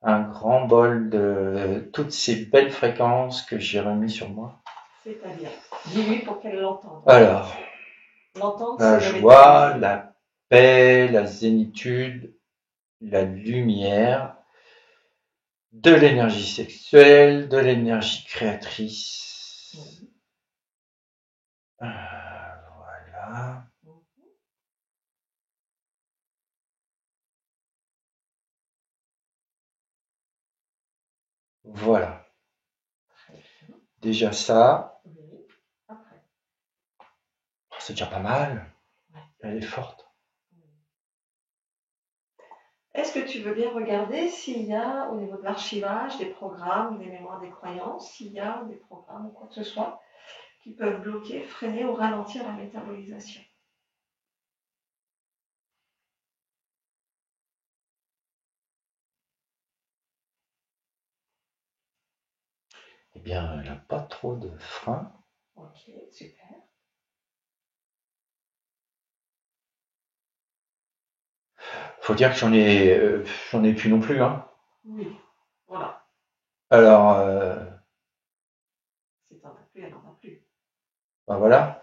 Un grand bol de toutes ces belles fréquences que j'ai remis sur moi. C'est-à-dire, dis-lui pour qu'elle l'entende. Alors, L'entendre, la c'est le joie, métalliser. la paix, la zénitude, la lumière, de l'énergie sexuelle, de l'énergie créatrice. Mhm. Voilà. Mhm. Voilà. Très bien. Déjà ça, Oui. Après. c'est déjà pas mal. Ouais. Elle est forte. Est-ce que tu veux bien regarder s'il y a au niveau de l'archivage des programmes, des mémoires, des croyances, s'il y a des programmes ou quoi que ce soit qui peuvent bloquer, freiner ou ralentir la métabolisation? Eh bien, elle n'a pas trop de frein. Ok, super. Faut dire que j'en ai plus non plus, hein. Oui, voilà. Alors, Si t'en as plus, elle n'en a plus. ben voilà.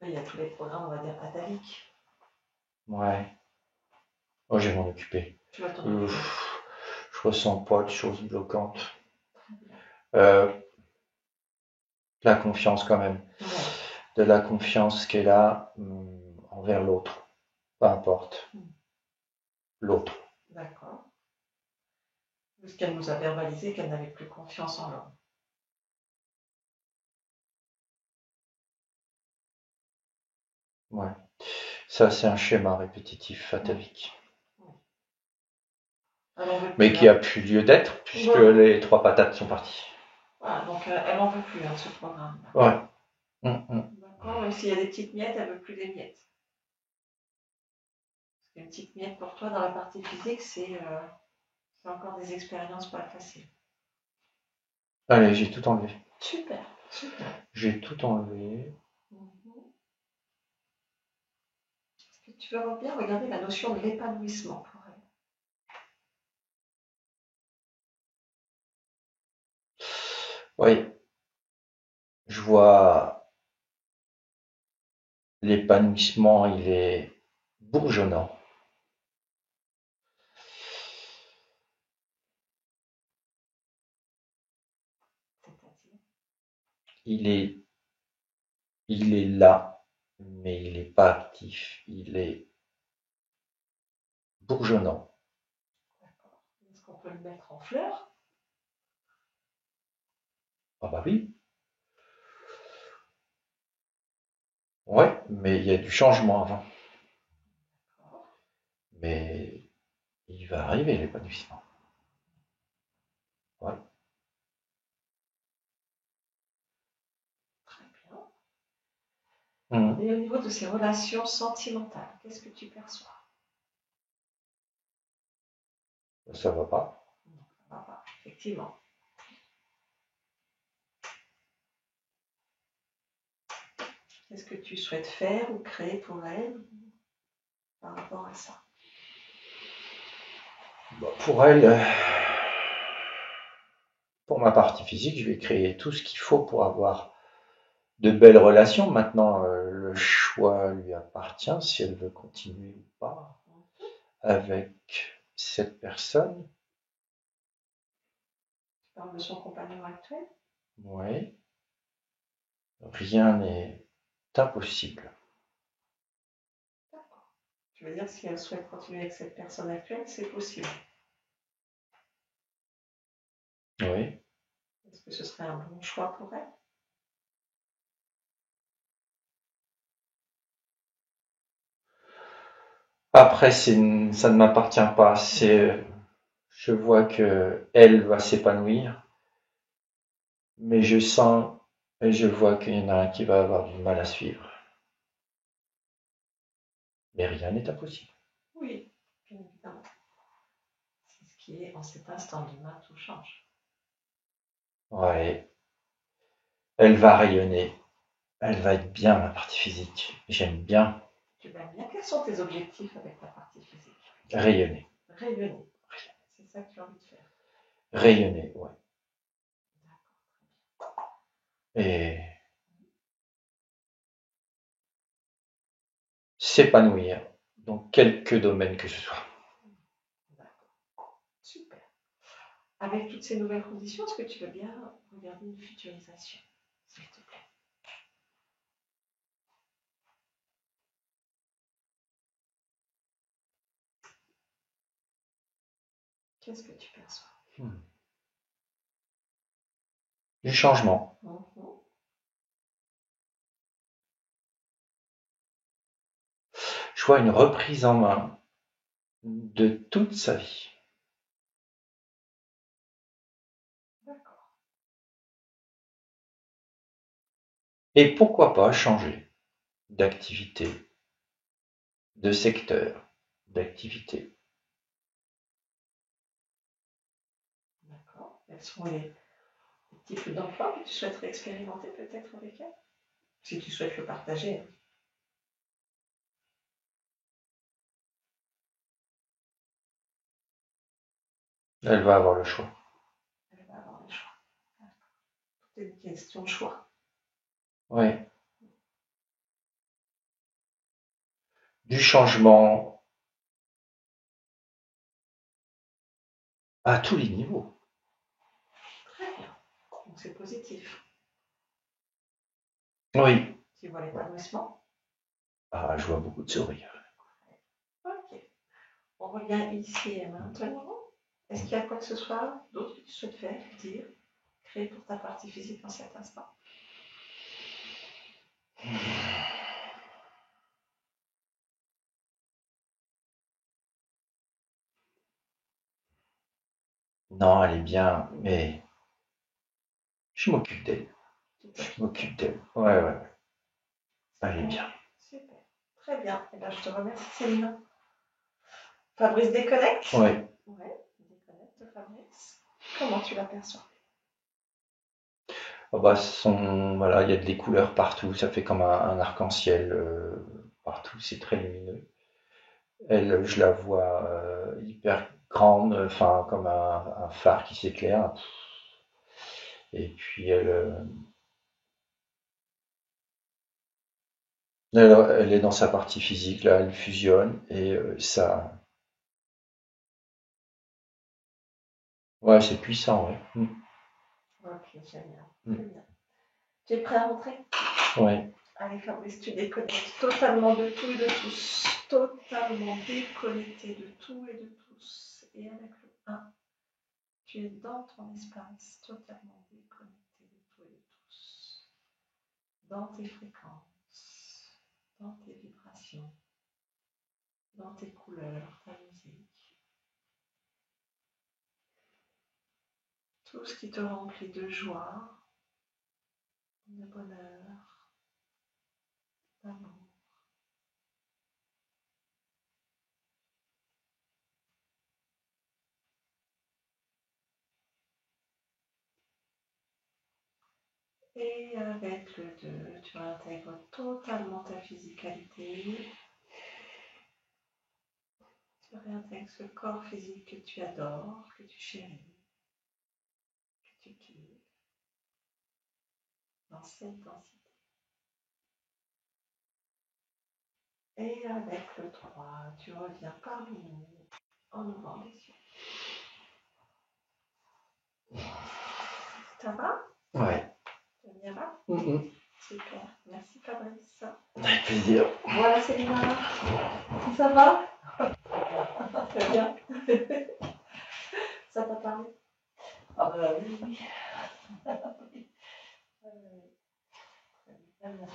Là, il y a tous les programmes, on va dire, ataviques. Ouais. Oh, je vais m'en occuper. Tu vas t'en Euh, occuper. je ressens pas de choses bloquantes. Très bien. De la confiance quand même. Ouais. De la confiance qu'elle a envers l'autre. Peu importe. L'autre. D'accord. Puisqu'elle nous a verbalisé qu'elle n'avait plus confiance en l'homme. Ouais. Ça, c'est un schéma répétitif atavique. Mais qui a plus lieu d'être, puisque les 3 patates sont parties. Voilà, donc elle n'en veut plus de ce programme. Ouais. D'accord, même s'il y a des petites miettes, elle ne veut plus des miettes. Parce qu'une petite miette pour toi dans la partie physique, c'est encore des expériences pas faciles. Allez, j'ai tout enlevé. Super. J'ai tout enlevé. Est-ce que tu veux bien regarder la notion de l'épanouissement pour elle? Oui. Je vois l'épanouissement, il est bourgeonnant. Il est là, mais il n'est pas actif. Il est bourgeonnant. D'accord. Est-ce qu'on peut le mettre en fleurs? Ah bah oui. Ouais, mais il y a du changement avant. D'accord. Mais il va arriver l'épanouissement. Ouais. Très bien. Mmh. Et au niveau de ses relations sentimentales, qu'est-ce que tu perçois? Ça va pas. Non, ça va pas, effectivement. Qu'est-ce que tu souhaites faire ou créer pour elle par rapport à ça? Bah, pour elle, pour ma partie physique, je vais créer tout ce qu'il faut pour avoir de belles relations. Maintenant, le choix lui appartient si elle veut continuer ou pas avec cette personne. Tu parles de son compagnon actuel? Oui. Rien n'est impossible. D'accord. Tu veux dire si elle souhaite continuer avec cette personne actuelle, c'est possible. Oui. Est-ce que ce serait un bon choix pour elle? Après, ça ne m'appartient pas. Je vois que elle va s'épanouir, mais je sens et je vois qu'il y en a un qui va avoir du mal à suivre. Mais rien n'est impossible. Oui, bien évidemment. C'est ce qui est en cet instant demain, tout change. Ouais. Elle va rayonner. Elle va être bien, la partie physique. J'aime bien Tu l'aimes bien. Quels sont tes objectifs avec la partie physique? rayonner. Rayonner. C'est ça que tu as envie de faire. Rayonner, ouais. Et s'épanouir dans quelque domaine que ce soit. D'accord. Super. Avec toutes ces nouvelles conditions, est-ce que tu veux bien regarder une futurisation, s'il te plaît? Qu'est-ce que tu perçois? Du changement. Je vois une reprise en main de toute sa vie. D'accord. Et pourquoi pas changer d'activité, de secteur, d'activité. D'accord. Quels sont les types d'emplois que tu souhaiterais expérimenter peut-être avec elle? Si tu souhaites le partager. Elle va avoir le choix. Elle va avoir le choix. C'est une question de choix. Oui. Du changement à tous les niveaux. Très bien. Donc c'est positif. Oui. Tu vois l'épanouissement? Ah, je vois beaucoup de sourires. Ok. On revient ici et maintenant. Est-ce qu'il y a quoi que ce soit d'autre que tu souhaites faire, dire, créer pour ta partie physique en cet instant? Non, elle est bien, mais je m'occupe d'elle. Je m'occupe d'elle. Ouais, ouais, ouais. Elle est bien. Super. Très bien. Et ben, je te remercie, Céline. Fabrice déconnecte? Ouais. Ouais, déconnecte, Fabrice. Comment tu l'aperçois? Ah bah, voilà, il y a des couleurs partout, ça fait comme un arc-en-ciel partout, c'est très lumineux. Elle, je la vois hyper grande, enfin comme un phare qui s'éclaire. Et puis elle est dans sa partie physique, là, elle fusionne et ça, ouais, c'est puissant, ouais. Ok, génial. Mm. Très bien. Tu es prêt à rentrer? Ouais. Allez, Fabrice, tu déconnectes totalement de tout et de tous. Totalement déconnecté de tout et de tous. Et avec le 1, tu es dans ton espace, totalement déconnecté de tout et de tous. Dans tes fréquences, dans tes vibrations, dans tes couleurs, ta musique. Tout ce qui te remplit de joie, de bonheur, d'amour. Et avec le 2, tu intègres totalement ta physicalité. Tu réintègres ce corps physique que tu adores, que tu chéris, que tu kiffes, dans cette densité. Et avec le 3, tu reviens parmi nous en ouvrant les yeux. Ça va? Ouais. Ça va? Super. Merci Fabrice. Avec plaisir. Voilà Célina. Ça va? Très bien. Ça t'a parlé? Ah bah oui, oui.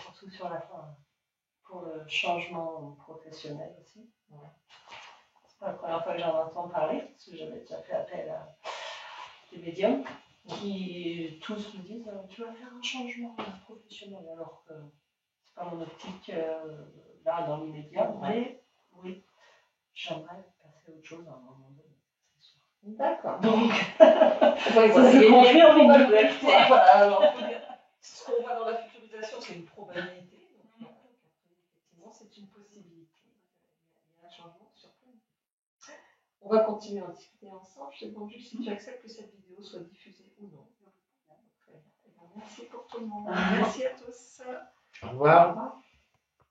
Surtout sur la fin, pour le changement professionnel aussi. Ouais. C'est pas la première fois que j'en entends parler, parce que j'avais déjà fait appel à des médiums qui tous me disent tu vas faire un changement professionnel, alors que c'est pas mon optique là dans l'immédiat, mais oui, j'aimerais passer à autre chose à un moment donné, c'est sûr. D'accord. Donc, ouais, ça se confirme une nouvelle fois. Voilà, alors, ce qu'on voit dans la futurisation, c'est une probabilité. Donc, effectivement, c'est une possibilité. Il y a un changement sur plein. On va continuer à en discuter ensemble. Je te demande juste si tu acceptes que cette vidéo soit diffusée ou non. Très bien. Merci pour tout le monde. Merci à tous. Au revoir. Au revoir.